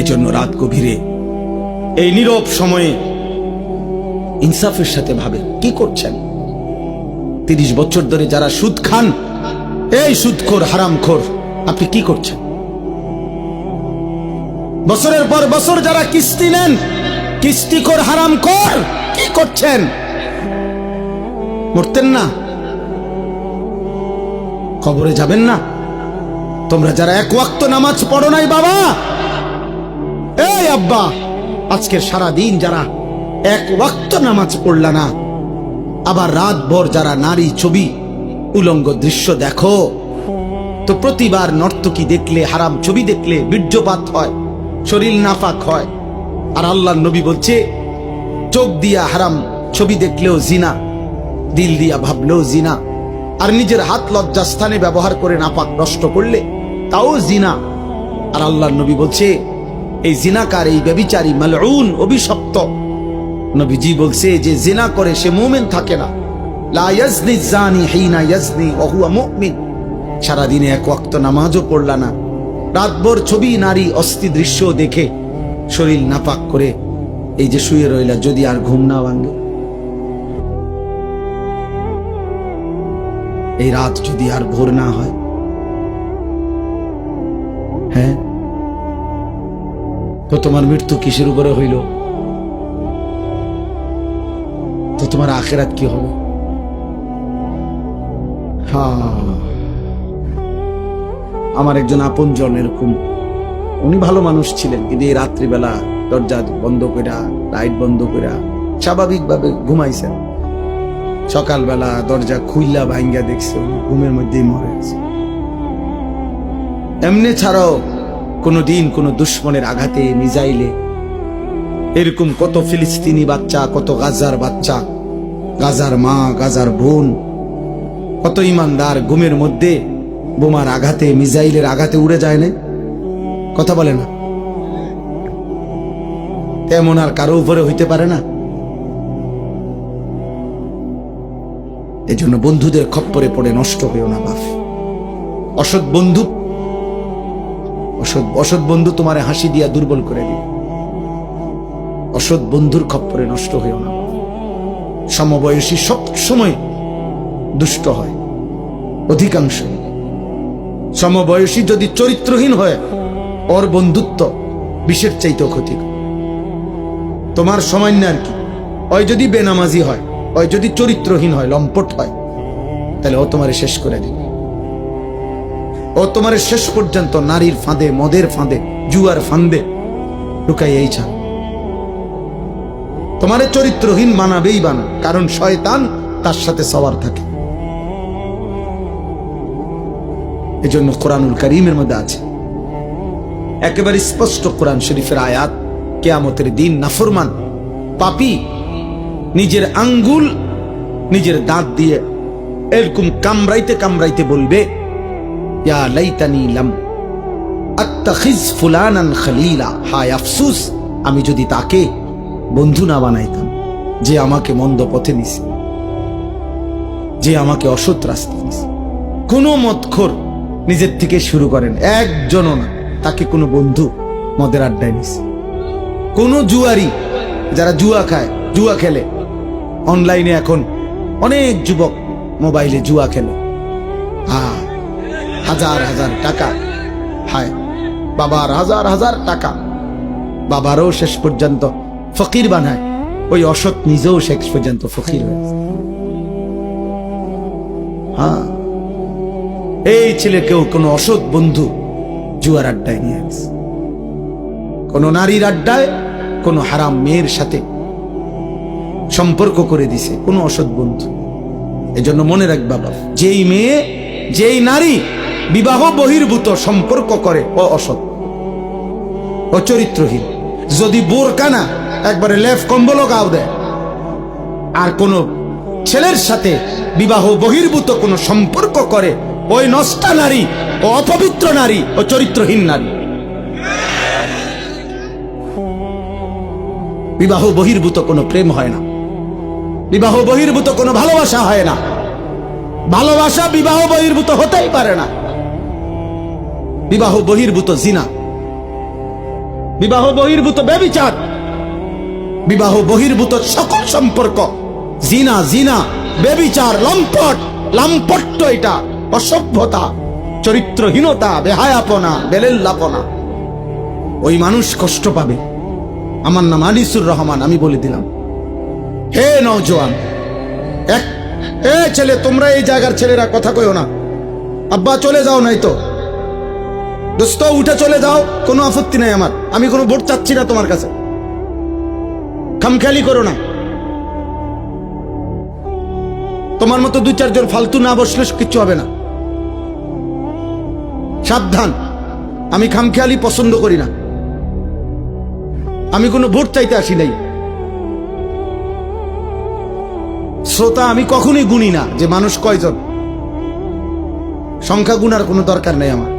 এজন্য রাত গভীরে এই নীরব সময়ে ইনসাফের সাথে ভাবে কি করছেন। 30 বছর ধরে যারা সুদ খান, এই সুদখোর হারামখোর, আপনি কি করছেন? বছরের পর বছর যারা কিস্তি নেন, কিস্তিখোর হারামখোর, কি করছেন? মরতেন না? কবরে যাবেন না? তোমরা যারা এক ওয়াক্ত নামাজ পড়ো নাই বাবা, এই আব্বা, আজকের সারা দিন যারা এক ওয়াক্ত নামাজ পড়লা না, আবার রাত ভর যারা নারী ছবি উলঙ্গ দৃশ্য দেখো, তো প্রতিবার নর্তকী দেখলে, হারাম ছবি দেখলে বীর্যপাত হয়, শরীর নাফাক হয়। আর আল্লাহর নবী বলছে, চোখ দিয়া হারাম ছবি দেখলেও জিনা, দিল দিয়া ভাবলেও জিনা, আর নিজের হাত লজ্জাস্থানে ব্যবহার করে নাপাক নষ্ট করলে তাও জিনা। আর আল্লাহর নবী বলছে, এই জিনাকার, এই ব্যভিচারী, মালউন, অভিশপ্ত। নবীজি বলছে যে জিনা করে সে মুমিন থাকে না। লা ইয়াজনি জানি হিনা ইয়াজনি ওয়া হুয়া মুমিন। সারাদিনে এক ওয়াক্ত নামাজও পড়লা না, রাতভর ছবি, নারী, অস্থি দৃশ্য দেখে শরীর নাপাক করে এই যে শুয়ে রইলা, যদি আর ঘুম না ভাঙে, এই রাত যদি আর ভোর না হয়, হ্যাঁ, তো তোমার মৃত্যু কিসের উপরে হইল? তো তোমার আখিরাত কি হবে? আমার একজন আপনজন এরকম, উনি ভালো মানুষ ছিলেন, কিন্তু এই রাত্রিবেলা দরজা বন্ধ কইরা, লাইট বন্ধ কইরা স্বাভাবিকভাবে ঘুমাইছেন। সকালবেলা দরজা খুইলা ভাঙ্গা দেখছে উনি ঘুমের মধ্যেই মরে আছে। এমনি ছাড়াও কোনদিন কোন দুশ্মনের আঘাতে, মিজাইলে, এরকম কত ফিলিস্তিনি বাচ্চা, কত গাজার বাচ্চা, গাজার মা, গাজার বোন, কত ইমানদার ঘুমের মধ্যে বোমার আঘাতে, মিজাইলের আঘাতে উড়ে যায় না? কথা বলে না? তেমন আর কারো উপরে হইতে পারে না। এজন্য বন্ধুদের খপ্পরে পড়ে নষ্ট হইও না বাপ। অসৎ বন্ধু, অসৎ বন্ধু তোমারে হাসি দিয়া দুর্বল করে দিবে। অসৎ বন্ধুর খপ্পরে নষ্ট হইও না। সমবয়সী সব সময় দুষ্ট হয়, অধিকাংশ। সমবয়সী যদি চরিত্রহীন হয়, ওর বন্ধুত্ব বিষের চাইতেও ক্ষতিকর। তোমার সামান্য আর কি, ওই যদি বেনামাজি হয়, ওই যদি চরিত্রহীন হয়, লম্পট হয়, তাহলে ও তোমারে শেষ করে দিবে। ও তোমারে শেষ পর্যন্ত নারীর ফাঁদে, মদের ফাঁদে, জুয়ার ফাঁদে ঢুকাইয়াই ছাড়। তোমারে চরিত্রহীন বানাবেই বানা, কারণ শয়তান তার সাথে সওয়ার থাকে। এজন্য কোরআনুল কারীমের মধ্যে আছে একেবারে স্পষ্ট, কোরআন শরীফের আয়াত, কিয়ামতের দিন নাফরমান পাপী নিজের আঙ্গুল নিজের দাঁত দিয়ে এরকম কামড়াইতে কামড়াইতে বলবে, ইয়া লাইতানি লাম আত্তাখিজ ফুলানান খলিলা, হায় আফসোস, আমি যদি তাকে বন্ধু না বানাইতাম, যে আমাকে মন্দ পথে নিছে, যে আমাকে অসৎ রাস্তায় নিছে। কোন মদখোর নিজের থেকে শুরু করেন, একজনও না তাকে কোনো বন্ধু মদের আড্ডায় নিছে। কোন জুয়ারি, যারা জুয়া খায়, জুয়া খেলে, অনলাইনে এখন অনেক যুবক মোবাইলে জুয়া খেলে, হাজার হাজার টাকা, হায় বাবার হাজার হাজার টাকা, বাবারও শেষ পর্যন্ত ফকির বানায়, ওই অসৎ নিজেও শেষ পর্যন্ত ফকির হয়েছে। এই ছেলেকেও কোনো অসৎ বন্ধু জুয়ার আড্ডায় নিয়ে আসে, কোন নারীর আড্ডায়, কোন হারাম মেয়ের সাথে সম্পর্ক করে দিছে কোন অসৎ বন্ধু। এজন্য মনে রাখ বাবা, যেই মেয়ে, যেই নারী বিবাহ বহির্ভূত সম্পর্ক করে, ও অসৎ, ও চরিত্রহীন। যদি বোরকা না, একবারে লেফ কম্বলও গাও দেয়, আর কোন ছেলের সাথে বিবাহ বহির্ভূত কোন সম্পর্ক করে, ওই নষ্টা নারী, ও অপবিত্র নারী, ও চরিত্রহীন নারী। বিবাহ বহির্ভূত কোনো প্রেম হয় না, বিবাহ বহির্ভূত কোনো ভালোবাসা হয় না, ভালোবাসা বিবাহ বহির্ভূত হতেই পারে না। বিবাহ বহির্ভূত জিনা, বিবাহ বহির্ভূত ব্যভিচার, বিবাহ বহির্ভূত সকল সম্পর্ক, জিনা জিনা, ব্যভিচার, লম্পট, লাম্পট্য, এটা অসভ্যতা, চরিত্রহীনতা, বেহায়াপনা, বেলেল্লাপনা। ওই মানুষ কষ্ট পাবে। আমার নাম আনিসুর রহমান, আমি বলে দিলাম। হে নওজোয়ান, ছেলে, তোমরা এই জায়গার ছেলেরা কথা কইও না। আব্বা চলে যাও, নাই তো দোস্ত উঠে চলে যাও, কোনো আপত্তি নাই আমার। আমি কোনো ভোট চাচ্ছি না তোমার কাছে, খামখেয়ালি করো না। তোমার মতো দুই চারজন ফালতু না বসলে কিচ্ছু হবে না। সাবধান, আমি খামখেয়ালি পছন্দ করি না। আমি কোনো ভোট চাইতে আসি নাই। শ্রোতা আমি কখনোই গুনি না যে মানুষ কয়জন, সংখ্যা গুনার কোনো দরকার নেই আমার।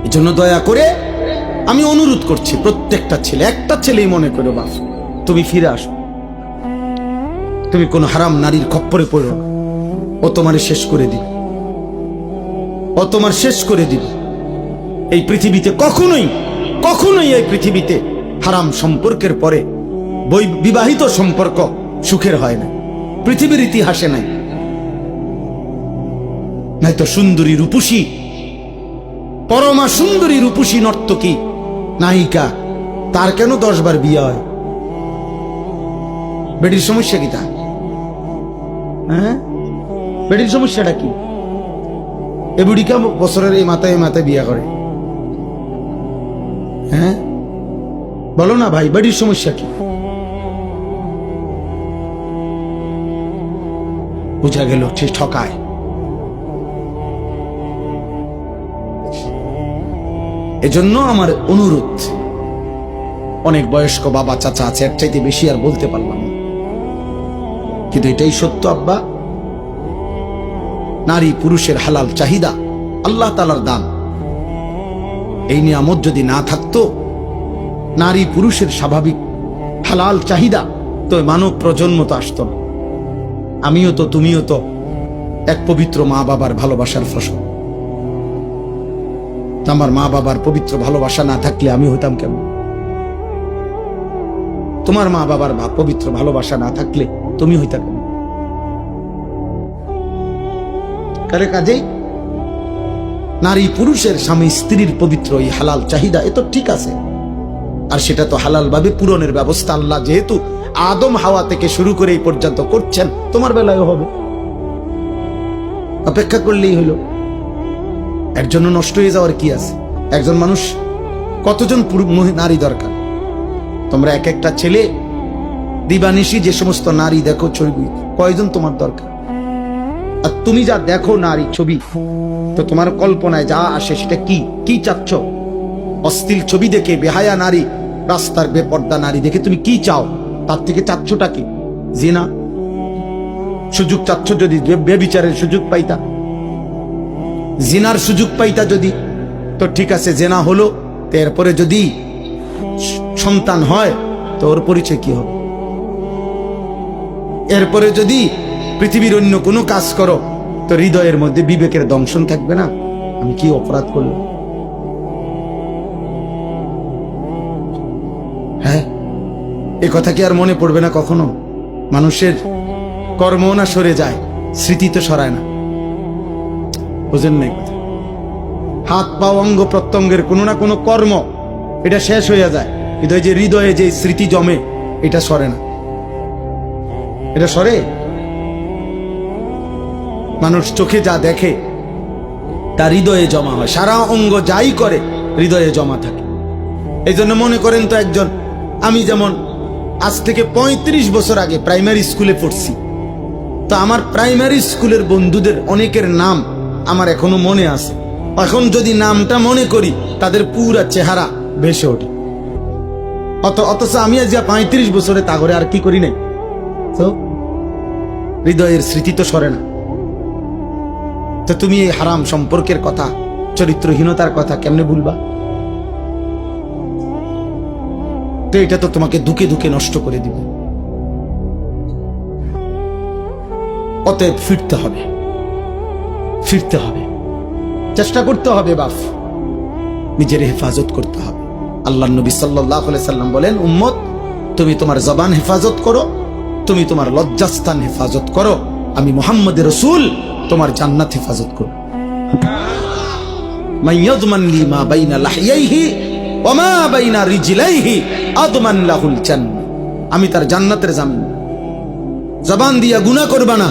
এজন্য দয়া করে আমি অনুরোধ করছি, প্রত্যেকটা ছেলে, একটা ছেলেই মনে করো বাপ, তুমি ফিরে আসো। তুমি কোন হারাম নারীর খপ্পরে পড়ো না। ও তোমার শেষ করে দিবে, ও তোমার শেষ করে দিবে। এই পৃথিবীতে কখনোই কখনোই এই পৃথিবীতে হারাম সম্পর্কের পরে বিবাহিত সম্পর্ক সুখের হয় না, পৃথিবীর ইতিহাসে নাই। নাই তো সুন্দরী রূপসী, পরমা সুন্দরী রূপসী নর্তকী নায়িকা, তার কেন 10 বার বিয়ে হয়? বেটির সমস্যা কি? তা হ্যাঁ, বেটির সমস্যাটা কি? এ বুড়িকা বছরের এই মাথায় বিয়ে করে? হ্যাঁ বলো না ভাই, বেটির সমস্যা কি? বুঝা গেল ঠিক ঠকায়। এজন্য আমার অনুরোধ, অনেক বয়স্ক বাবা চাচা আছে, এর চাইতে বেশি আর বলতে পারলাম না, কিন্তু এটাই সত্য আব্বা। নারী পুরুষের হালাল চাহিদা আল্লাহ তাআলার দান। এই নিয়ামত যদি না থাকতো, নারী পুরুষের স্বাভাবিক হালাল চাহিদা, তো মানব প্রজন্ম তো আসতো না। আমিও তো, তুমিও তো এক পবিত্র মা বাবার ভালোবাসার ফসল। আমার মা বাবার পবিত্র ভালোবাসা না থাকলে আমি হইতাম কেমন? তোমার মা বাবার পবিত্র ভালোবাসা না থাকলে তুমি হইতা কেমন? কাজেই নারী পুরুষের, স্বামী স্ত্রীর পবিত্র এই হালাল চাহিদা, এ তো ঠিক আছে। আর সেটা তো হালাল ভাবে পূরণের ব্যবস্থা আল্লাহ যেহেতু আদম হাওয়া থেকে শুরু করে এই পর্যন্ত করছেন, তোমার বেলায়ও হবে। অপেক্ষা করলেই হলো। এর জন্য নষ্ট হয়ে যাওয়ার কি আছে? একজন মানুষ কতজন নারী দরকার? তোমরা এক একটা ছেলে দিবানিশি যে সমস্ত নারী দেখো ছবি, কয়জন তোমার দরকার? আর তুমি যা দেখো নারী ছবি, তো তোমার কল্পনায় যা আসে সেটা কি? কি চাচ্ছ? অশ্লীল ছবি দেখে, বেহায়া নারী, রাস্তার বেপর্দা নারী দেখে তুমি কি চাও? তার থেকে চাচ্ছটা কি? জিনা। সুযোগ চাচ্ছ যদি বেবিচারের সুযোগ পাইতা, জিনার সুযোগ পাইতা যদি, তো ঠিক আছে, জেনা হলো, এরপরে যদি সন্তান হয় তো ওর পরিচয় কি হবে? এরপরে যদি পৃথিবীর অন্য কোনো কাজ করো, তো হৃদয়ের মধ্যে বিবেকের দংশন থাকবে না, আমি কি অপরাধ করলাম? হ্যাঁ, এ কথা কি আর মনে পড়বে না কখনো? মানুষের কর্ম না সরে যায়, স্মৃতি তো সরায় না। বুঝেন না কথা? হাত পা অঙ্গ প্রত্যঙ্গের কোনো না কোনো কর্ম, এটা শেষ হয়ে যায়, কিন্তু এই যে হৃদয়ে যে স্মৃতি জমে, এটা সরে না। এটা সরে? মানুষ চোখে যা দেখে তা হৃদয়ে জমা হয়, সারা অঙ্গ যাই করে হৃদয়ে জমা থাকে। এই জন্য মনে করেন তো একজন, আমি যেমন আজ থেকে 35 বছর আগে প্রাইমারি স্কুলে পড়ছি, তো আমার প্রাইমারি স্কুলের বন্ধুদের অনেকের নাম আমার এখনো মনে আছে। এখন যদি নামটা মনে করি, তাদের পুরা চেহারা ভেসে ওঠে। অথচ আমি আজ 35 বছরে তা করে আর কি করি নাই। তো হৃদয়ের স্মৃতি তো সরে না। তো তুমি এই হারাম সম্পর্কের কথা, চরিত্রহীনতার কথা কেমনে ভুলবা? তো এটা তো তোমাকে দুকে দুকে নষ্ট করে দিবে। অতএব ফিরতে হবে, ফিরতে হবে, চেষ্টা করতে হবে বাপ। নিজের হেফাজত করতে হবে। আল্লাহ নবী সাল্লাল্লাহু আলাইহি সাল্লাম বলেন, উম্মত তুমি তোমার জবান হেফাজত করো, তুমি তোমার লজ্জাস্থান হেফাজত করো, আমি মুহাম্মদের রাসূল তোমার জান্নাত হেফাজত করব। মান ইয়াদমান লি মা বাইনা লাহইহি ওয়া মা বাইনা রিজলাইহি আদমান লাহুল জান্নাহ। আমি তার জান্নাতের জামিন। জবান দিয়া গুনাহ করবা না,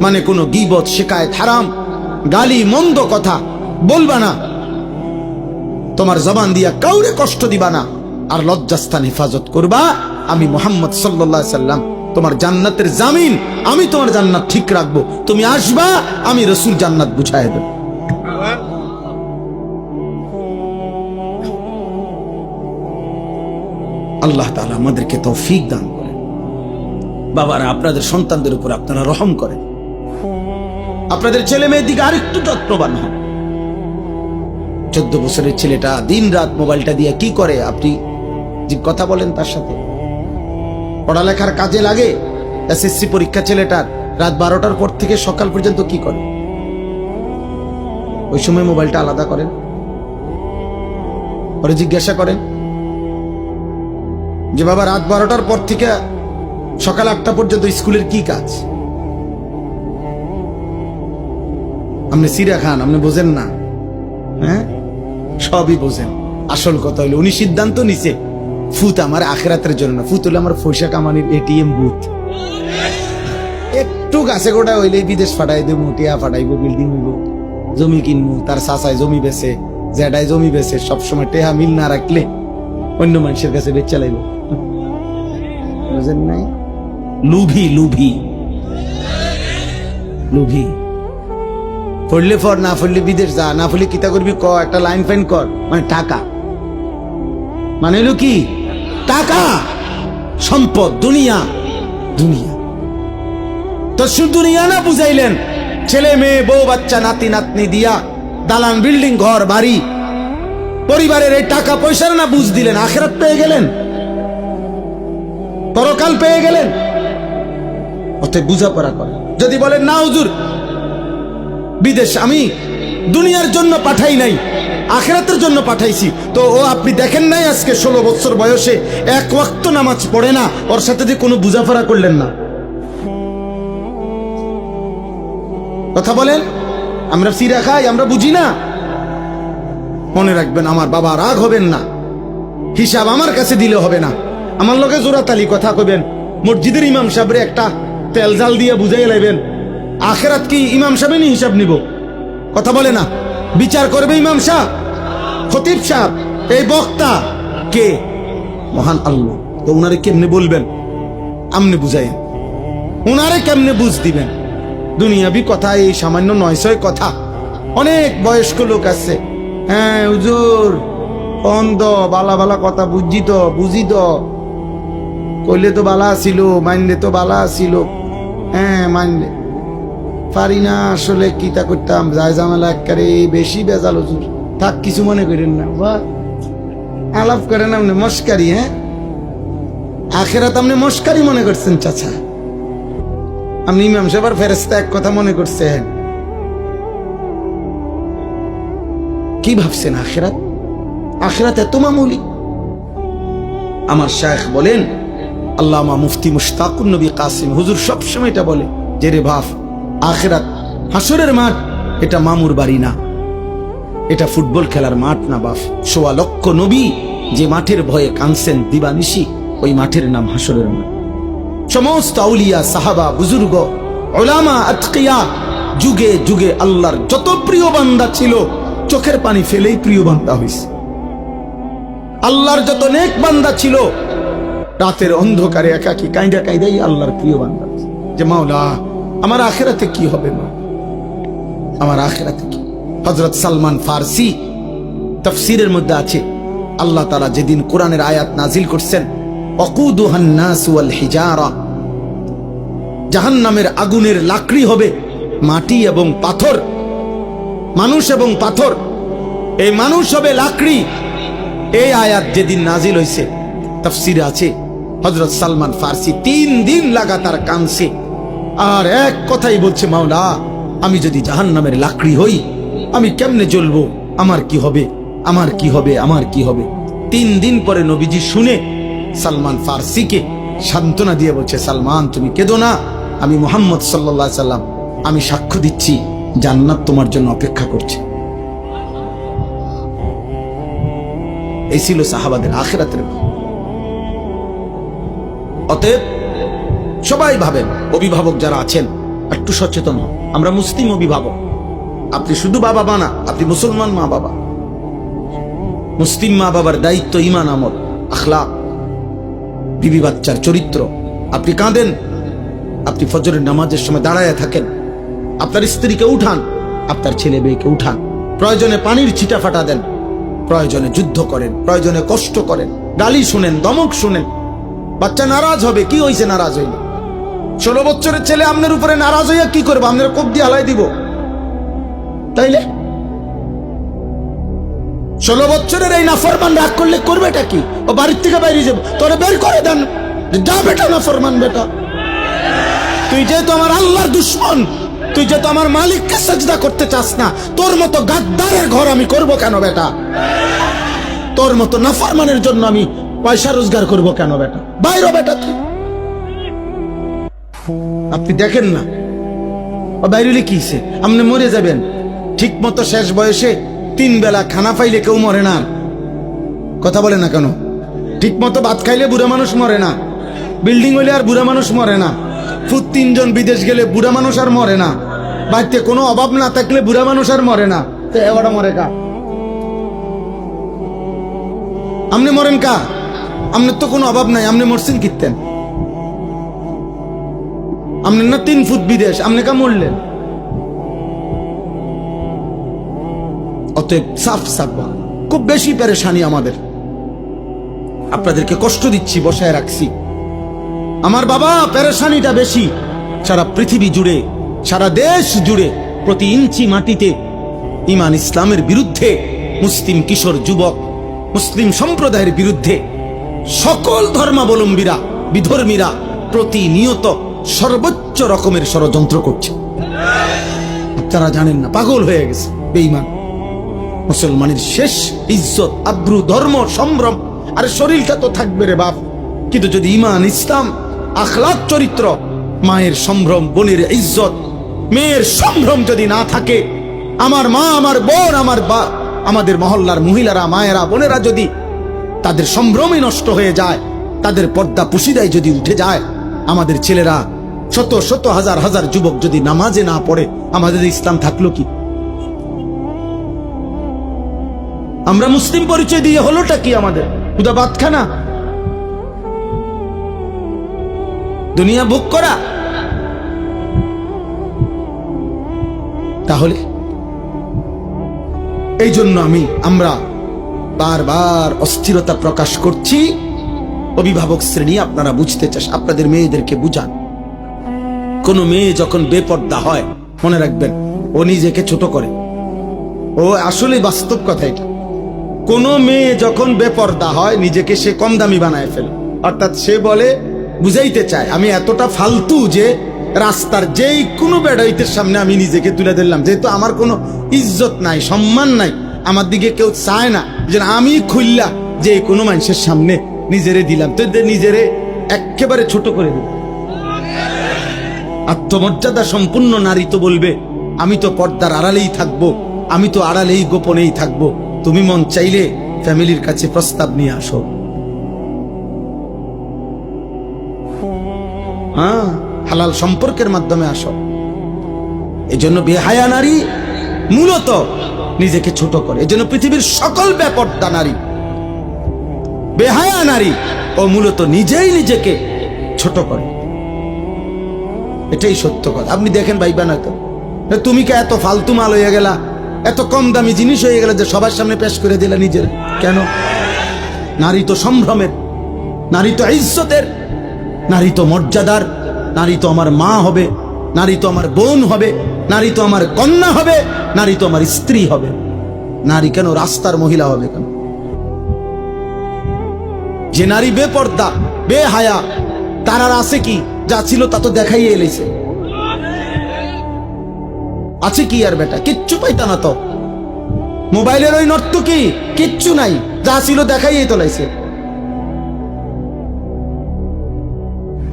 মানে কোনো গীবত, শিকায়েত, হারাম, গালি, মন্দ কথা বলবা না, তোমার জবান দিয়া কাউরে কষ্ট দিবা না, আর লজ্জাস্থান হেফাজত করবা। আমি মুহাম্মদ সাল্লাল্লাহু আলাইহি সাল্লাম তোমার জান্নাতের জামিন, আমি তোমার জান্নাত ঠিক রাখবো। তুমি আসবা, আমি রাসূল জান্নাত বুঝায় দেব। আল্লাহ তাআলা আমাদেরকে তৌফিক দান করেন। বাবারা, আপনাদের সন্তানদের উপর আপনারা রহম করেন, আপনাদের ছেলে মেয়ের দিকে আরেকটু যত্নবান হন। 14 বছরের ছেলেটা দিন রাত মোবাইলটা দিয়ে কি করে, আপনি যে কথা বলেন তার সাথে, পড়ালেখার কাজে লাগে। এসএসসি পরীক্ষা ছেলেটার রাত 12টার পর থেকে সকাল পর্যন্ত কি করে? ওই সময় মোবাইলটা আলাদা করেন, পরে জিজ্ঞাসা করেন যে বাবা রাত 12টার পর থেকে সকাল 8টা পর্যন্ত স্কুলের কি কাজ? আপনি সিরা খান, আপনি বোঝেন না? হ্যাঁ, সবই বোঝেন। আসল কথা হইলো উনি সিদ্ধান্ত নিছে ফুত আমার আখিরাতের জন্য না, ফুত হলো আমার পয়সা কামানির এটিএম বুথ। একটু গাছে গোটা হইলে বিদেশ ফাটাই দেবো, টিয়া ফাটাইবো, বিল্ডিং হইব, জমি কিনবো, তার চাচায় জমি বেছে, জ্যাডায় জমি বেছে, সবসময় টেহা মিল না রাখলে অন্য মানুষের কাছে বেচা লাইব। বুঝেন নাই? লুভি লুভি লুভি। পড়লে ফর, না পড়লে বিদেশ যা, না পড়লে কিতা করবি ক, একটা লাইন ফাইন কর, মানে টাকা, মানে হলো কি টাকা, সম্পদ, দুনিয়া। দুনিয়া তো শুধু দুনিয়া না বুঝাইলেন, ছেলে মেয়ে, বউ বাচ্চা, নাতি নাতনি দিয়া দালান, বিল্ডিং, ঘর বাড়ি, পরিবারের এই টাকা পয়সার না বুঝ দিলেন, আখিরাত পেয়ে গেলেন, পরকাল পেয়ে গেলেন। অতএব বুঝাপড়া করেন। যদি বলেন না হুজুর বিদেশ আমি দুনিয়ার জন্য পাঠাই নাই, আখিরাতের জন্য পাঠাইছি, তো ও আপনি দেখেন নাই আজকে 16 বছর বয়সে এক ওয়াক্ত নামাজ পড়ে না, ওর সাথে দিয়ে কোনো বুঝাপড়া করলেন না। কথা বলেন, আমরা সিরা খাই, আমরা বুঝি না। মনে রাখবেন, আমার বাবা রাগ হবেন না, হিসাব আমার কাছে দিলে হবে না। আমার লোকে জোরাতালি কথা কইবেন, মসজিদের ইমাম সাহেবরে একটা তেল জাল দিয়ে বুঝাই লাইবেন, আখিরাত কি ইমাম সাহেবই হিসাব নিব? কথা বলে না, বিচার করবে ইমাম সাহেব, খতিব সাহেব, এই বক্তা কে? মহান আল্লাহ। তো উনারে কেমনে বলবেন? আমনে বুঝাইন, উনারে কেমনে বুঝ দিবেন? দুনিয়াবি কথা, এই সামান্য 900 কথা। অনেক বয়স্ক লোক আছে, হ্যাঁ হুজুর অন্ধ, বালা বালা কথা বুঝি তো, কইলে তো বালা ছিল, মানলে তো বালা ছিল, হ্যাঁ মানলে পারি না, আসলে কিতা করতাম, যায় জামেলা একেবারে বেশি বেজাল হুজুর। থাক, কিছু মনে করেন না, আলাপ করেন আপনি মস্কারি। হ্যাঁ, আখেরাত আপনি মস্কারি মনে করছেন চাচা, আপনি ইমাম সাহেবের ফেরেশতা এক কথা মনে করছেন। কি ভাবছেন আখিরাত? আখিরাত এত মামুলি? আমার শায়েখ বলেন, আল্লামা মুফতি মুশতাকুন নবী কাসিম হুজুর সবসময় এটা বলে যে রে বাপ, আখিরাত হাসরের মাঠ, এটা মামুর বাড়ি না, এটা ফুটবল খেলার মাঠ না বাপ। 1.25 লক্ষ নবী যে মাঠের ভয়ে কাঁদছেন দিবানিশি, ওই মাঠের নাম হাসরের মাঠ। সমস্ত আউলিয়া, সাহাবা, বুজুর্গ, উলামা, আতকিয়া, যুগে যুগে আল্লাহর যত প্রিয় বান্দা ছিল, চোখের পানি ফেলেই প্রিয় বান্দা হইছে। আল্লাহর যত নেক বান্দা ছিল, রাতের অন্ধকারে একাকী কাঁদা কাঁদাই আল্লাহর প্রিয় বান্দা, যে মাওলা আমার আখিরাতে কি হবে, মা আমার আখিরাতে কি? হযরত সালমান ফারসি তাফসীরের মধ্যে আছে, আল্লাহ তাআলা যেদিন কোরআনের আয়াত নাজিল করছেন, ওয়াকুদুহান নাস ওয়াল হিজারা, জাহান্নামের আগুনের লাকড়ি হবে মাটি এবং পাথর, মানুষ এবং পাথর, এই মানুষ হবে লাকড়ি। এই আয়াত যেদিন নাজিল হইছে, তাফসীরে আছে হযরত সালমান ফারসি 3 দিন লাগাতার কাঁদছে, আর এক কথাই বলছে, মাওলা আমি যদি জাহান্নামের লাকড়ি হই, আমি কেমনে জ্বলবো, আমার কি হবে? আমার কি হবে, আমার কি হবে। 3 দিন পরে নবীজি শুনে সালমান ফার্সিকে সান্ত্বনা দিয়ে বলছে, সালমান তুমি কেঁদো না, আমি মুহাম্মদ সাল্লাল্লাহু আলাইহি সাল্লাম, আমি সাক্ষ্য দিচ্ছি জান্নাত তোমার জন্য অপেক্ষা করছে। এই ছিল সাহাবাদের আখিরাতের। অতএব সবাই ভাবেন, অভিভাবক যারা আছেন একটু সচেতন হন। আমরা মুসলিম অভিভাবক, আপনি শুধু বাবা মা না, আপনি মুসলমান মা বাবা। মুসলিম মা বাবার দায়িত্ব ঈমান, আমল, আখলাক, বিবি বাচ্চার চরিত্র। আপনি কাঁদেন, আপনি ফজরের নামাজের সময় দাঁড়ায় থাকেন, আপনার স্ত্রীকে উঠান, আপনার ছেলে মেয়েকে উঠান, প্রয়োজনে পানির ছিটা ফাটা দেন, প্রয়োজনে যুদ্ধ করেন, প্রয়োজনে কষ্ট করেন, গালি শুনেন, দমক শুনেন। বাচ্চা নারাজ হবে, কি হয়েছে নারাজ হইল? 16 বছরের ছেলে আপনার উপরে নারাজ হইয়া কি করবো? আপনার কোপ দিয়ে হালাই দিব তাইলে? 16 বছরের এই নাফরমান রাগ করলে করবেটা কি? ও বাড়ির থেকে বাইরে যাবো, তোরে বের করে দেন, যা বেটা নাফরমান বেটা। তুই যেহেতু আমার আল্লাহর দুশ্মন, তুই যেহেতু আমার মালিককে সাজদা করতে চাস না, তোর মতো গাদ্দারের ঘর আমি করব কেন বেটা? তোর মতো নাফরমানের জন্য আমি পয়সা রোজগার করব কেন বেটা? বাইরে বেটা তুই। আপনি দেখেন না ও বাইরে কি হইছে? আপনি মরে যাবেন ঠিক মতো। শেষ বয়সে 3 বেলা খানা পাইলে কেউ মরে না। কথা বলে না কেন? ঠিক মতো ভাত খাইলে বুড়া মানুষ মরে না, বিল্ডিং হইলে আর বুড়া মানুষ মরে না, ফুট 3 জন বিদেশ গেলে বুড়া মানুষ আর মরে না, বাড়িতে কোনো অভাব না থাকলে বুড়া মানুষ আর মরে না। তো এবারটা মরে কা? আপনি মরেন কা? আপনার তো কোনো অভাব নাই, আপনি মরছেন কিতেন? আপনার না 3 ফুট বিদেশ, আপনি কা মরলেন? অতএব সাফ সাফ, খুব বেশি পেরেশানি আমাদের। আপনাদেরকে কষ্ট দিচ্ছি, বসায় রাখছি। আমার বাবা পেরেশানিটা বেশি। সারা পৃথিবী জুড়ে, সারা দেশ জুড়ে, প্রতি ইঞ্চি মাটিতে ঈমান ইসলামের বিরুদ্ধে, মুসলিম কিশোর যুবক, মুসলিম সম্প্রদায়ের বিরুদ্ধে সকল ধর্মাবলম্বীরা, বিধর্মীরা প্রতিনিয়ত সর্বোচ্চ রকমের ষড়যন্ত্র করছে। আপনারা জানেন না, পাগল হয়ে গেছে বেঈমান। মুসলমানের শেষ ইজ্জত, আব্রু, ধর্ম, সম্ভ্রম, আর শরীরটা তো থাকবে রে বাপ, কিন্তু যদি ঈমান, ইসলাম, আখলাক, চরিত্র, মায়ের সম্ভ্রম, বোনের ইজ্জত, মেয়ের সম্ভ্রম যদি না থাকে, আমার মা, আমার বোন, আমার বাপ, আমাদের মহল্লার মহিলারা, মায়েরা, বোনেরা যদি তাদের সম্ভ্রমই নষ্ট হয়ে যায়, তাদের পর্দা পুশিদায় যদি উঠে যায়, আমাদের ছেলেরা শত শত হাজার হাজার যুবক যদি নামাজে না পড়ে, আমাদের ইসলাম থাকলো কি? আমরা মুসলিম পরিচয় দিয়ে হলোটা কি আমাদের? খুদা ভাত খানা, দুনিয়া ভোগ করা। তাহলে এই জন্য আমরা বারবার অস্থিরতা প্রকাশ করছি। অভিভাবক শ্রেণী, আপনারা বুঝতে চাস, আপনাদের মেয়েদেরকে বুঝান। কোন মেয়ে যখন বেপর্দা হয়, মনে রাখবেন ও নিজেকে ছোট করে। ও আসলে বাস্তব কথা এটা। কোন মেয়ে যখন বেপর্দা হয়, নিজেকে সে কম দামি বানায় ফেলে। অর্থাৎ সে বলে, বুঝাইতে চায় আমি এতটা ফালতু যে রাস্তার যেই কোনো বেড়াইতের সামনে আমি নিজেকে তুলে দিলাম, যেহেতু আমার কোনো ইজ্জত নাই, সম্মান নাই, আমার দিকে কেউ চায় না, যে আমি খুললা যে কোনো মানুষের সামনে নিজেরে দিলাম, তো নিজেরে একেবারে ছোট করে দিল। আত্মমর্যাদা সম্পূর্ণ নারী তো বলবে, আমি তো পর্দার আড়ালেই থাকবো, আমি তো আড়ালেই গোপনেই থাকবো, তুমি মন চাইলে ফ্যামিলির কাছে প্রস্তাব নিয়ে আসো। হ্যাঁ, হালাল সম্পর্কের মাধ্যমে আসো। এই জন্য বেহায়া নারী মূলত নিজেকে ছোট করে। এই জন্য পৃথিবীর সকল বেপর্দা নারী, বেহায়া নারী, ও মূলত নিজেই নিজেকে ছোট করে। এটাই সত্য কথা। আপনি দেখেন ভাইবা না তো, তুমি কে এত ফালতু মাল হয়ে গেলা, এত কম দামি জিনিস হয়ে গেল যে সবার সামনে পেশ করে দিলা নিজের। কেন? নারী তো সম্ভ্রমের, নারী তো ইজ্জতের, নারী তো মর্যাদার, নারী তো আমার মা হবে, নারী তো আমার বোন হবে, নারী তো আমার কন্যা হবে, নারী তো আমার স্ত্রী হবে। নারী কেন রাস্তার মহিলা হবে কেন? যে নারী বেপর্দা, বেহায়া, তার আর আছে কি? যা ছিল তা তো দেখাইয়ে এলেছে। আছে কি আর বেটা? কিচ্ছু পাইতা না তো। মোবাইলের ওই নর্তকী কিচ্ছু নাই, যা ছিল দেখাইয়েই তোলাইছে,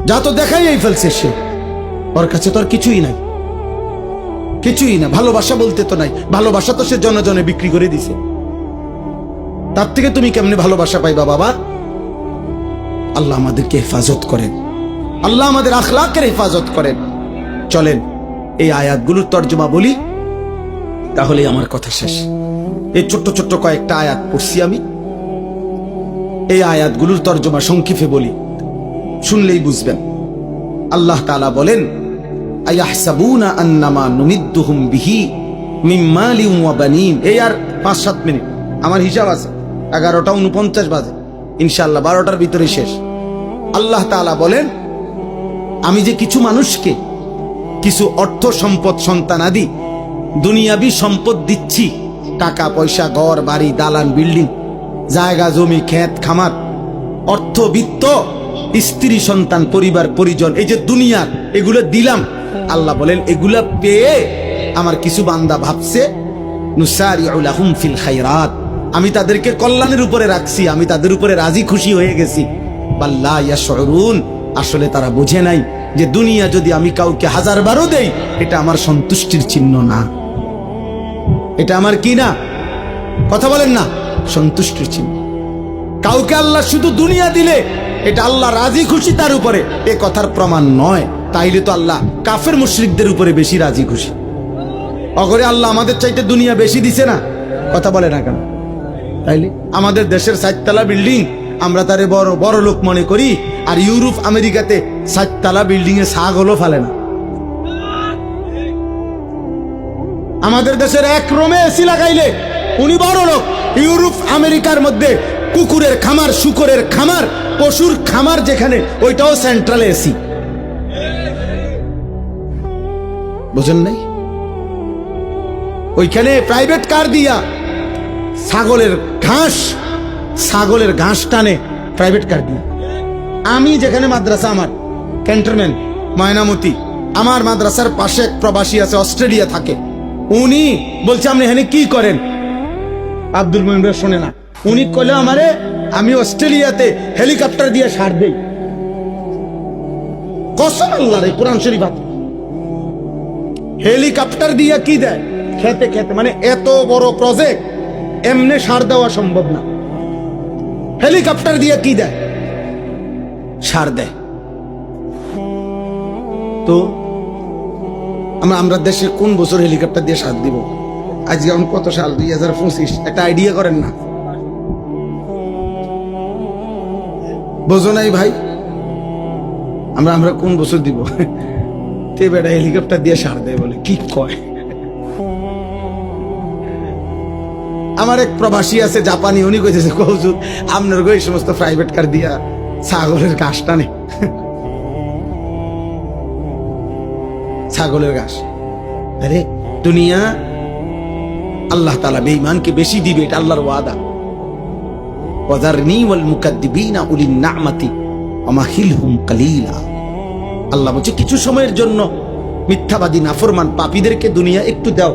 যা তো দেখাইয়েই ফেলছে সে। ওর কাছে তো আর কিছুই নাই, কিছুই না। ভালোবাসা বলতে তো নাই, ভালোবাসা তো সে জনে জনে বিক্রি করে দিছে। তার থেকে তুমি কেমনে ভালোবাসা পাইবা বাবা? আল্লাহ আমাদেরকে হেফাজত করেন, আল্লাহ আমাদের আখলাকের হেফাজত করেন। চলেন এই আয়াতগুলোর তর্জমা বলি, তাহলে আমার কথা শেষ। এই ছোট্ট ছোট্ট কয়েকটা আয়াত পড়ছি আমি, এই আয়াতগুলোর তর্জমা সংক্ষেপে বলি, শুনলেই বুঝবেন। আল্লাহ তাআলা বলেন, আয়াহসাবুনা আন্নামা নুমিদ্দুহুম বিহি মিন মালিন ওয়া বানিন। এই আর 5-7 মিনিট, আমার হিসাব আছে 11:49 বাজে, ইনশাআল্লাহ 12টার ভিতরে শেষ। আল্লাহ তাআলা বলেন, আমি যে কিছু মানুষকে কিছু অর্থ সম্পদ সন্তানাদি দুনিয়াবি সম্পদ দিচ্ছি, টাকা পয়সা, ঘর বাড়ি, দালান বিল্ডিং, জায়গা জমি, ক্ষেত খামার, অর্থ বিত্ত, স্ত্রী সন্তান, পরিবার পরিজন, এই যে দুনিয়ার এগুলো দিলাম। আল্লাহ বলেন, এগুলা পেয়ে আমার কিছু বান্দা ভাবছে নুসারিউ লাহুম ফিল খায়রাত, আমি তাদেরকে কল্যাণের উপরে রাখছি, আমি তাদের উপরে রাজি খুশি হয়ে গেছি। বাল্লা ইয়াশউরুন, আসলে তারা বুঝে নাই যে দুনিয়া যদি আমি কাউকে 1000 বারও দেই, এটা আমার সন্তুষ্টির চিহ্ন না, এটা আমার কি না, কথা বলেন না, সন্তুষ্টির চিহ্ন। কাউকে আল্লাহ শুধু দুনিয়া দিলে এটা আল্লাহ রাজি খুশি তার উপরে, এ কথার প্রমাণ নয়। তাইলে তো আল্লাহ কাফের মুশরিকদের উপরে বেশি রাজি খুশি। অগরে আল্লাহ আমাদের চাইতে দুনিয়া বেশি দিছে না, কথা বলে না কেন? তাইলে আমাদের দেশের 7 তলা বিল্ডিং আমরা তারে বড় বড় লোক মনে করি, আর ইউরোপ আমেরিকাতে 7 তলা বিল্ডিং এ ছাগলও ফেলে না। আমাদের দেশের এক রুমে এসি লাগাইলে উনি বড় লোক, ইউরোপ আমেরিকার মধ্যে কুকুরের খামার, শুকরের খামার, পশুর খামার যেখানে, ওইটাও সেন্ট্রাল এসি। বুঝেন নাই? ওইখানে প্রাইভেট কার দিয়া ছাগলের ঘাস টানে প্রাইভেট কার দিয়ে। আমি যেখানে মাদ্রাসা, আমার ক্যান্টনমেন্ট ময়নামতি, আমার মাদ্রাসার পাশে এক প্রবাসী আছে, অস্ট্রেলিয়া থাকে। উনি বলছে, আপনি এখানে কি করেন? আব্দুল মুমিন ভাই শোনে না, উনি কইলে আমারে, আমি অস্ট্রেলিয়াতে হেলিকপ্টার দিয়ে সার দেই। কসম আল্লাহর, কোরআন শরীফ আছে। হেলিকপ্টার দিয়ে কি দেয়? খেতে খেতে, মানে এত বড় প্রজেক্ট এমনি সার দেওয়া সম্ভব না। হেলিকপ্টার দিয়ে কি দেয়? সার দেয়। তো আমরা দেশে কোন বছর হেলিকপ্টার দিয়ে সার দিব? আজকে এখন কত সাল? 2025। একটা আইডিয়া করেন না? বোঝো নাই ভাই? আমরা কোন বছর দিব? তে বেটা হেলিকপ্টার দিয়ে সার দেয় বলে, কি কয়? আমার এক প্রবাসী আছে জাপানি, উনি কইতেছে, হুজুর আপনার গো এই সমস্ত প্রাইভেট কার দিয়া ছাগলের ঘাস টানে, ছাগলের ঘাস। আরে দুনিয়া আল্লাহ তাআলা বেঈমানকে বেশি দিবে, এটা আল্লাহর ওয়াদা। ওয়াযারনি ওয়াল মুকাদ্দিবিনা উলিন নি'মাতি ওয়ামাহিলহুম কালিলা। আল্লাহ বলছে, কিছু সময়ের জন্য মিথ্যাবাদী, নাফরমান, পাপীদেরকে দুনিয়া একটু দাও,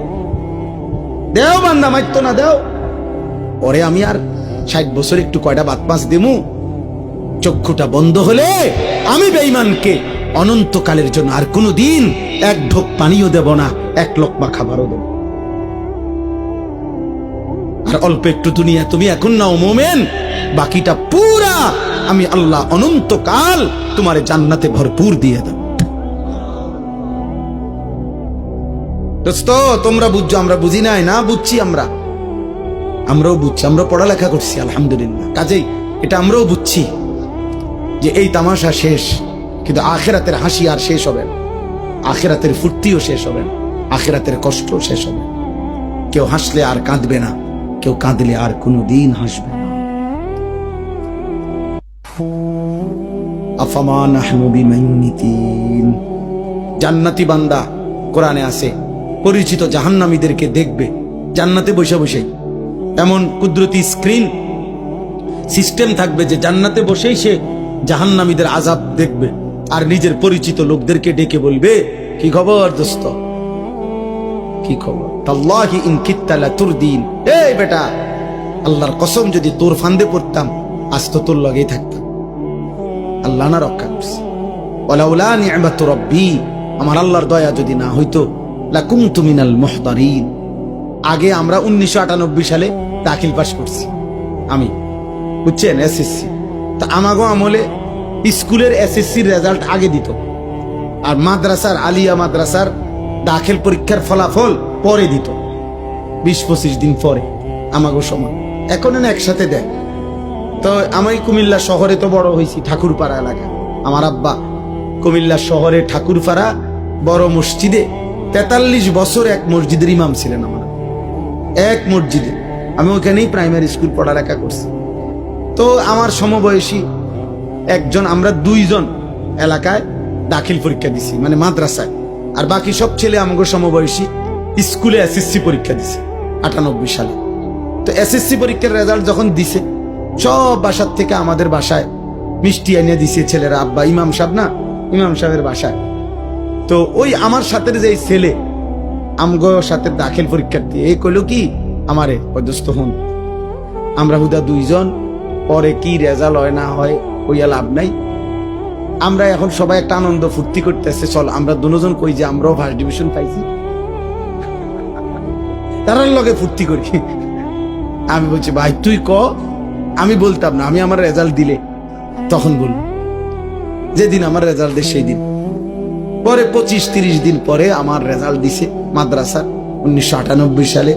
দেও বান্দা, মাইতো না, দেও। ওরে আমি আর 60 বছর একটু কয়টা বাত পাঁচ দেমু, চক্ষুটা বন্ধ হলে আমি বেঈমানকে অনন্তকালের জন্য আর কোনো দিন এক ঢোক পানিও দেব না, এক লোকমা খাবারও দেব। আর অল্প একটু দুনিয়া তুমি এখন নাও মোমেন, বাকিটা পুরা আমি আল্লাহ অনন্তকাল তোমারে জান্নাতে ভরপুর দিয়ে দেব। দোস্ত তোমরা বুঝছো, আমরা বুঝি নাই না? বুঝছি, আমরাও বুঝছি, আমরা পড়ালেখা করছি আলহামদুলিল্লাহ। কাজেই এটা আমরাও বুঝছি যে এই তামাশা শেষ, কিন্তু আখিরাতের হাসি আর শেষ হবে না, আখিরাতের ফুর্তিও শেষ হবে না, আখিরাতের কষ্ট শেষ হবে না। কেউ হাসলে আর কাঁদবে না, কেউ কাঁদলে আর কোনোদিন হাসবে না। আফামা নাহনু বিমাইতিন। জান্নাতি বান্দা কোরআনে আছে, পরিচিত জাহান্নামীদেরকে দেখবে জান্নাতে বসে বসে। এমন কুদরতি স্ক্রিন সিস্টেম থাকবে যে জান্নাতে বসেই সে জাহান্নামীদের আযাব দেখবে, আর নিজের পরিচিত লোকদেরকে ডেকে বলবে, কি খবর দোস্ত, কি খবর? তাল্লাহি ইন কিত্তা লাতুরদিন। এই বেটা, আল্লাহর কসম যদি তোর ফান্দে পড়তাম আজ তো তোর লগেই থাকতাম। আল্লাহ না রক্ষা করছে। ওয়ালাউলা নি'মাতু রাব্বি, আমার আল্লাহর দয়া যদি না হইতো লাকুনতু মিনাল মুহতারিন। আগে আমরা 1998 সালে দাখিল পাস করছি আমি, বুঝছেন, এসএসসি। তা আমাগো আমলে স্কুলের এসএসসির রেজাল্ট আগে দিত, আর মাদ্রাসার আলিয়া মাদ্রাসার দাখিল পরীক্ষার ফলাফল পরে দিত, 20-25 দিন পরে আমাগো সময়। এখন না একসাথে দেয়। তো আমি কুমিল্লা শহরে তো বড় হয়েছি, ঠাকুরপাড়া এলাকা। আমার আব্বা কুমিল্লা শহরে ঠাকুরপাড়া বড় মসজিদে 43 বছর এক মসজিদের ইমাম ছিলেন। আমার এক মসজিদে, আমি ওখানেই প্রাইমারি স্কুল পড়ালেখা করছি। তো আমার সমবয়সী একজন, আমরা 2 জন এলাকায় দাখিল পরীক্ষা দিছি, মানে মাদ্রাসায়, আর বাকি সব ছেলে আমাকে সমবয়সী স্কুলে এসএসসি পরীক্ষা দিছে 98 সালে। তো এসএসসি পরীক্ষার রেজাল্ট যখন দিছে, সব বাসার থেকে আমাদের বাসায় মিষ্টি এনে দিছে ছেলেরা। আব্বা ইমাম সাহেব না, ইমাম সাহেবের বাসায়। তো ওই আমার সাথে যে ছেলে আমগো সাথে দাখিল পরীক্ষার্থী, এই কইলো কি আমারে, দোস্ত হন, আমরা হুদা 2 জন, পরে কি রেজাল্ট হয় না হয় ওইয়া লাভ নাই। আমরা এখন সবাই একটা আনন্দ ফুর্তি করতেছে, চল আমরা 2 জন কই যে আমরাও ফার্স্ট ডিভিশন পাইছি, তারার লগে ফুর্তি করি। আমি বলছি ভাই তুই ক, আমি বলতাম না, আমি আমার রেজাল্ট দিলে তখন বলবো, যেদিন আমার রেজাল্ট দেয় সেই দিন। পরে 25-30 দিন পরে আমার রেজাল্ট দিছে মাদ্রাসার 1998 সালে।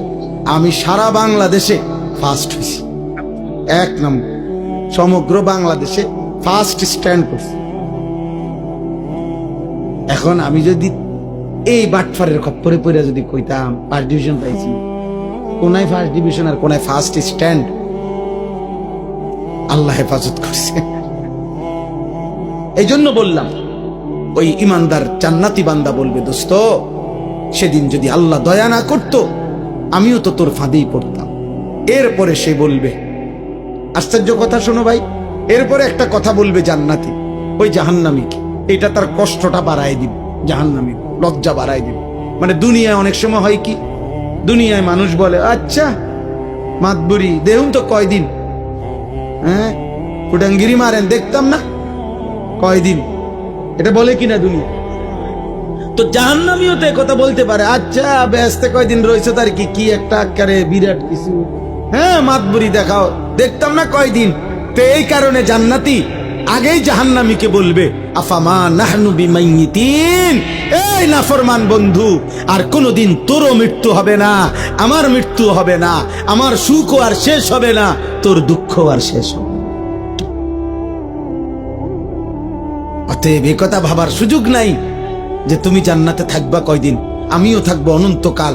আমি সারা বাংলাদেশে ফার্স্ট হয়েছি, 1 নম্বর, সমগ্র বাংলাদেশে ফার্স্ট স্ট্যান্ড করছি। এখন আমি যদি এই বাটফারের খপ্পরে পড়ে যদি কইতাম ফার্স্ট ডিভিশন পাইছি, কোনায় ফার্স্ট ডিভিশন আর কোনায় ফার্স্ট স্ট্যান্ড, আল্লাহ হেফাজত করছে। এই জন্য বললাম, ওই ইমানদার জান্নাতি বান্দা বলবে, দোস্ত সেদিন যদি আল্লাহ দয়া না করতো আমিও তো তোর ফাঁদেই পড়তাম। এরপরে সে বলবে, আশ্চর্য কথা শোনো ভাই, এরপরে একটা কথা বলবে জান্নাতি ওই জাহান্নামীকে, এটা তার কষ্টটা বাড়ায় দিবে, জাহান্নামী লজ্জা বাড়ায় দিবে। মানে দুনিয়ায় অনেক সময় হয় কি, দুনিয়ায় মানুষ বলে আচ্ছা মাতবুরি দেহুন তো কয়দিন, হ্যাঁ ফুটাঙ্গিরি মারেন দেখতাম না কয়দিন, এটা বলে কিনা দুনিয়া। তো জাহান্নামীও তো কথা বলতে পারে, আচ্ছা ব্যস্ত কয়দিন রয়েছে তার কি একটা আকারে বিরাট কিছু, হ্যাঁ মাতবুরি দেখাও দেখতাম না কয়দিন। তো এই কারণে জান্নাতি আগেই জাহান্নামীকে বলবে, আফামা নাহনু বিমাইয়িতিন, এই নাফরমান বন্ধু, আর কোনোদিন তোরও মৃত্যু হবে না, আমার মৃত্যু হবে না, আমার সুখও আর শেষ হবে না, তোর দুঃখ আর শেষ হবে না। অতএব এ কথা ভাবার সুযোগ নাই যে তুমি জান্নাতে থাকবা কয়দিন, আমিও থাকবো অনন্তকাল,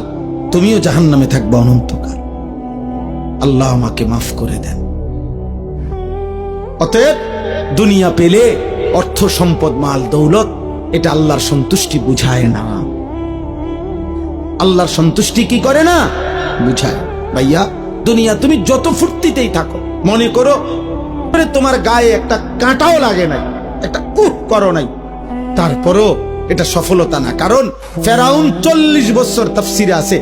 তুমিও জাহান্নামে থাকবা অনন্তকাল। আল্লাহ আমাকে মাফ করে দেন। অতএব দুনিয়া পেলে অর্থ সম্পদ মাল দৌলত এটা আল্লাহর সন্তুষ্টি বুঝায় না। আল্লাহর সন্তুষ্টি কি করে না, বুঝায়। ভাইয়া দুনিয়া তুমি যত ফুর্তিতেই থাকো, মনে করো তোমার গায়ে একটা কাঁটাও লাগে নাই, একটা উহ করো নাই, তারপরও এটা সফলতা না। কারণ ফেরাউন 40 বছর, তাফসিরে আছে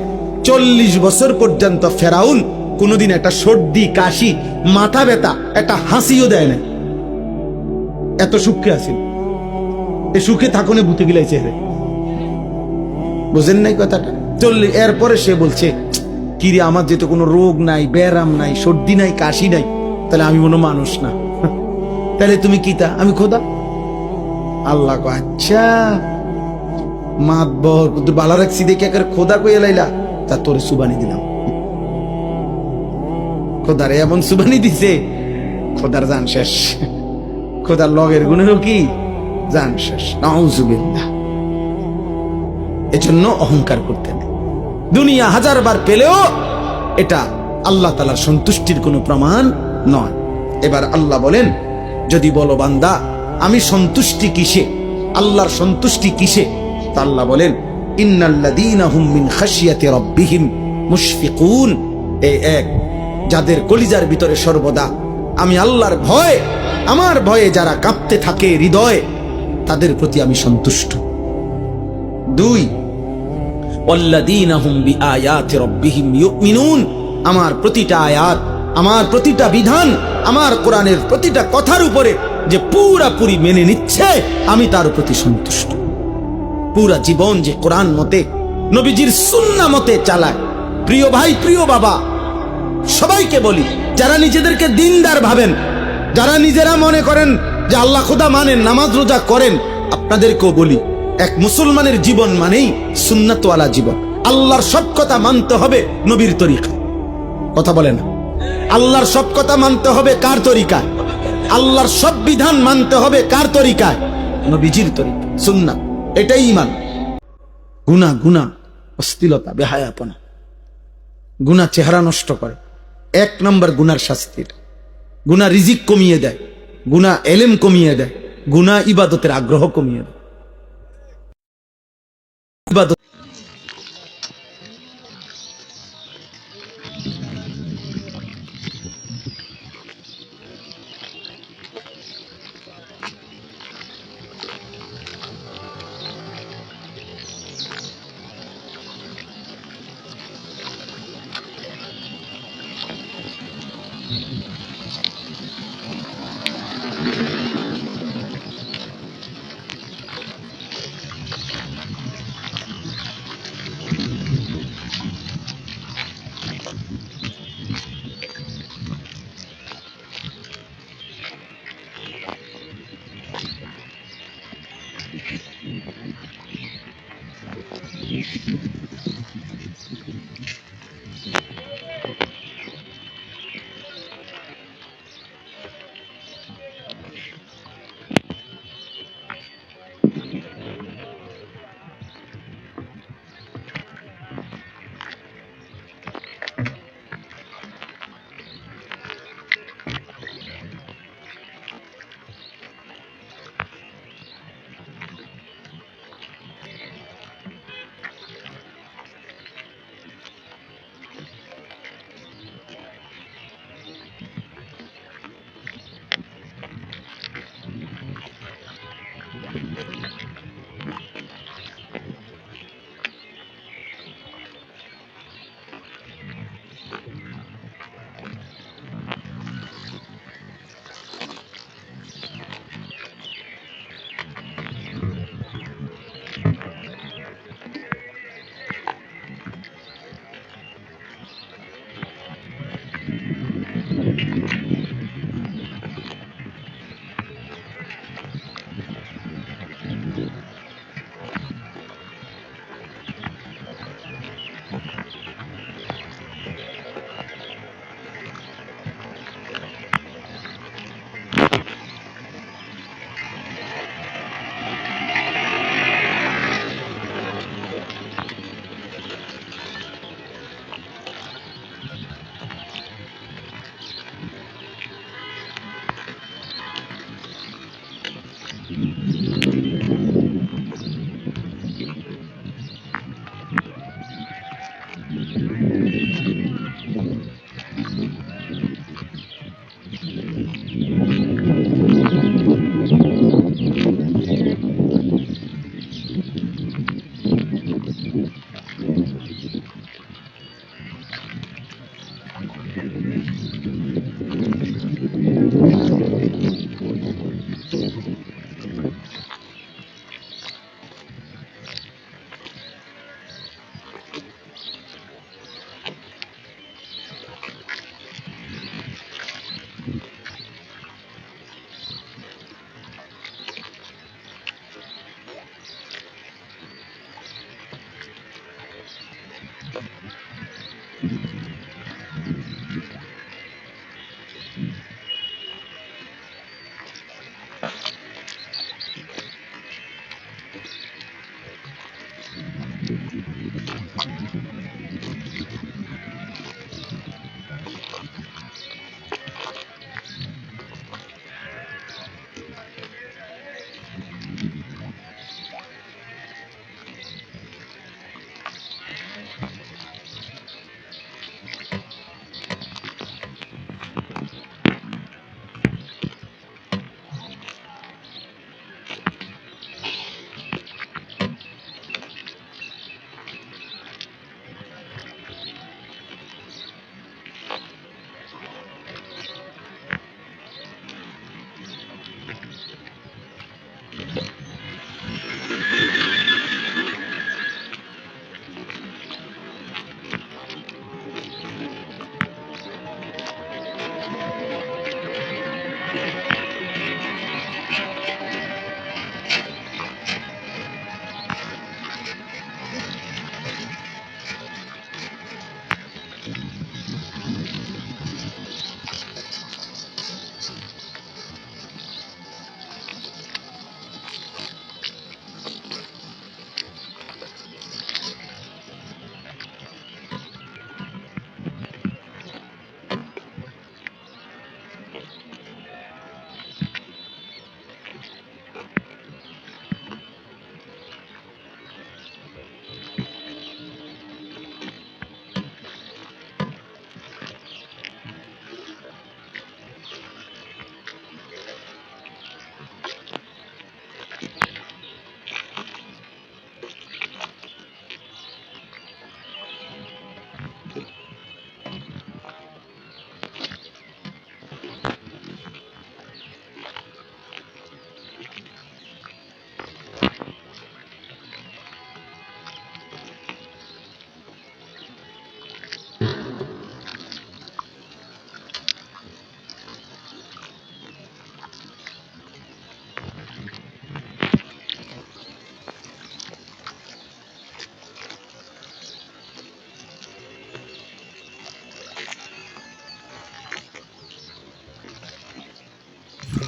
40 বছর পর্যন্ত ফেরাউন কোনোদিন একটা সর্দি কাশি মাথা ব্যথা একটা হাসিও দেয় না, এত সুখে আছেন। এই সুখে থাকুনে ভূতে গিলাইছে, বুঝেন নাই কথাটা। 40 এরপরে সে বলছে কিরে আমার যেহেতু কোনো রোগ নাই, ব্যারাম নাই, সর্দি নাই, কাশি নাই, তাহলে আমি কোনো মানুষ না, তাহলে তুমি কি তা, আমি খোদা। আল্লাহ কো আচ্ছা মাতবর বালা রাখছি দেখে খোদা কইয়া লাইলা, তা তোরে সুবানি দিলাম। খোদারে এমন সুবানি দিছে, খোদার জান শেষ, খোদার লগের গুণেরও কি জান শেষ। নাউজুবিল্লাহ। এজন্য অহংকার করতে নেই। দুনিয়া 1000 বার পেলেও এটা আল্লাহ তাআলার সন্তুষ্টির কোনো প্রমাণ নয়। এবার আল্লাহ বলেন, যদি বলো বান্দা আমি সন্তুষ্টি কিসে, আল্লাহর সন্তুষ্টি কিসে, তা আল্লাহ বলেন ইন্নাল্লাযীনা হুম মিন খাশিয়াতি রাব্বিহিম মুশফিকুন। এই এক, যাদের কলিজার ভিতরে সর্বদা আমি আল্লাহর ভয়, আমার ভয়ে যারা কাঁপতে থাকে হৃদয়, তাদের প্রতি আমি সন্তুষ্ট। 2, ওয়াল্লাযীনা হুম বিআয়াতি রাব্বিহিম ইউমিনুন। আমার প্রতিটা আয়াত, আমার প্রতিটা বিধান, আমার কোরআনের প্রতিটা কথার উপরে যে পুরাপুরি মেনে নিচ্ছে, আমি তার প্রতি সন্তুষ্ট। পুরা জীবন যে কোরআন মতে, নবীজির সুন্নাহ মতে চালায়। প্রিয় ভাই, প্রিয় বাবা, সবাইকে বলি, যারা নিজেদেরকে দিনদার ভাবেন, যারা নিজেরা মনে করেন যে আল্লাহ খোদা মানেন, নামাজ রোজা করেন, আপনাদেরকেও বলি, এক মুসলমানের জীবন মানেই সুন্নাতওয়ালা জীবন। আল্লাহর সব কথা মানতে হবে নবীর তরিকায়। কথা বলে না? আল্লাহর সব কথা মানতে হবে কার তরিকায়? আল্লাহর সব বিধান মানতে হবে কার তরিকায়? নবীজির তরিকা, সুন্নাহ। এটাই ঈমান। গুনাহ, গুনাহ, অশ্লীলতা, বেহায়াপনা, গুনাহ চেহারা নষ্ট করে। এক নম্বর গুনার শাস্তির, গুনাহ রিজিক কমিয়ে দেয়, গুনাহ এলেম কমিয়ে দেয়, গুনাহ ইবাদতের আগ্রহ কমিয়ে দেয়। ইবাদত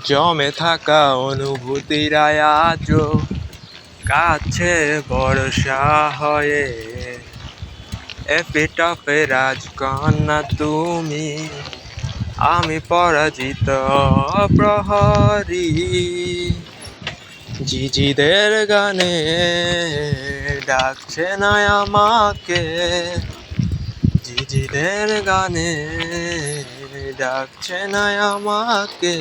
জমে থাকা অনুভূতিরা আজও কাছে বর্ষা হয়ে এপিটপে রাজকন্যা তুমি, আমি পরাজিত প্রহরী। জিজিদের গানে ডাকছে না আমাকে, জিজিদের গানে ডাকছে না আমাকে।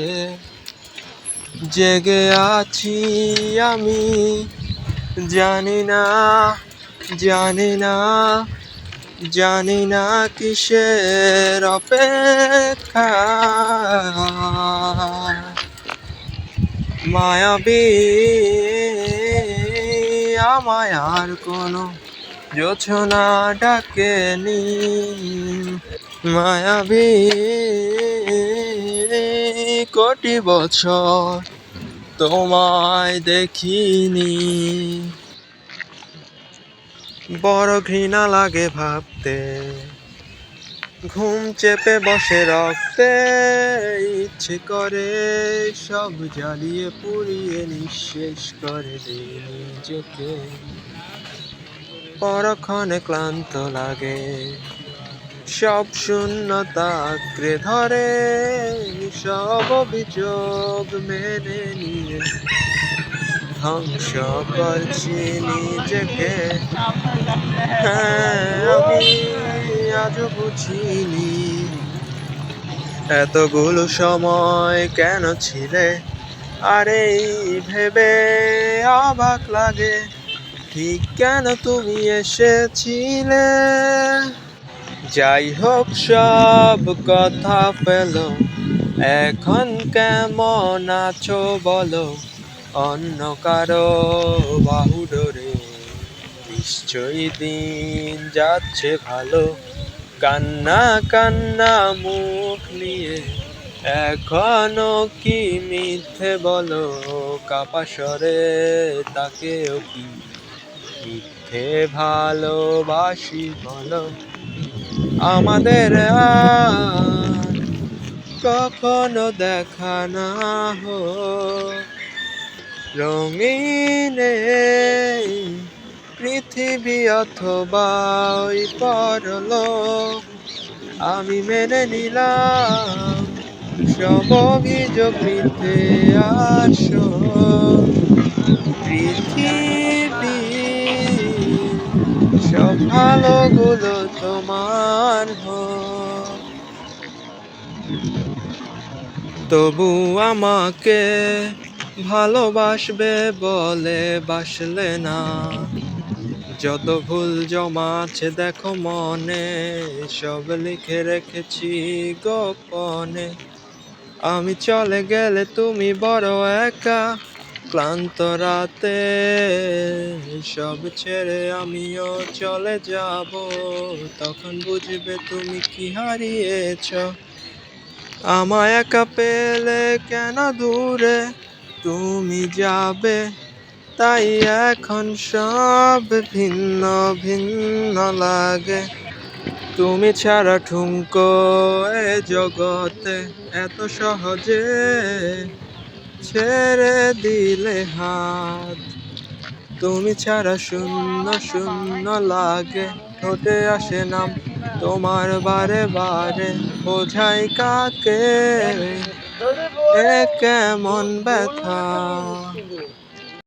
জেগে আছি আমি, জানি না, জানি না, জানি না কিসের অপেক্ষা। মায়াবী আমায় আর কোনো জোছনা ডাকেনি, মায়াবী কোটি বছর তোমায় দেখিনি। বড় ঘৃণা লাগে ভাবতে, ঘুম চেপে বসে রক্তে, ইচ্ছে করে সব জ্বালিয়ে পুড়িয়ে নিঃশেষ করে দিই নিজেকে। পরক্ষণে ক্লান্ত লাগে, সব শূন্যতা আঁকড়ে ধরে, সব অভিযোগ মেনে নিয়ে ধ্বংস করছি নিজেকে। হ্যাঁ, আমি আজও বুঝিনি এতগুলো সময় কেন ছিলে, আর এই ভেবে অবাক লাগে ঠিক কেন তুমি এসেছিলে। যাই হোক সব কথা ফেলো, এখন কেমন আছো বলো, অন্য কারো বাহু ডোরে নিশ্চয়ই দিন যাচ্ছে ভালো। কান্না কান্না মুখ নিয়ে এখনো কি মিথ্যে বলো, কাপা স্বরে তাকেও কি মিথ্যে ভালোবাসি বলো। আমাদের আর কখনো দেখা না হোক, রঙিন এই পৃথিবী অথবা ওই পরলোক। আমি মেনে নিলাম সব অভিযোগ মিথ্যে আসো, পৃথিবী সব ভালোগুলো তোমার হোক। তবু আমাকে ভালোবাসবে বলে বাসলে না, যত ভুল জমা আছে দেখো মনে, সব লিখে রেখেছি গোপনে। আমি চলে গেলে তুমি বড় একা, ক্লান্ত রাতে সব ছেড়ে আমিও চলে যাব, তখন বুঝবে তুমি কি হারিয়েছ। আমায় একা পেলে কেন দূরে তুমি যাবে, তাই এখন সব ভিন্ন ভিন্ন লাগে। তুমি ছাড়া ঠুনকো এ জগতে এত সহজে ছেড়ে দিলে হাত। তুমি ছাড়া শূন্য শূন্য লাগে, ঠোঁটে আসে নাম তোমার বারে বারে, বোঝাই কাকে এ কেমন ব্যথা।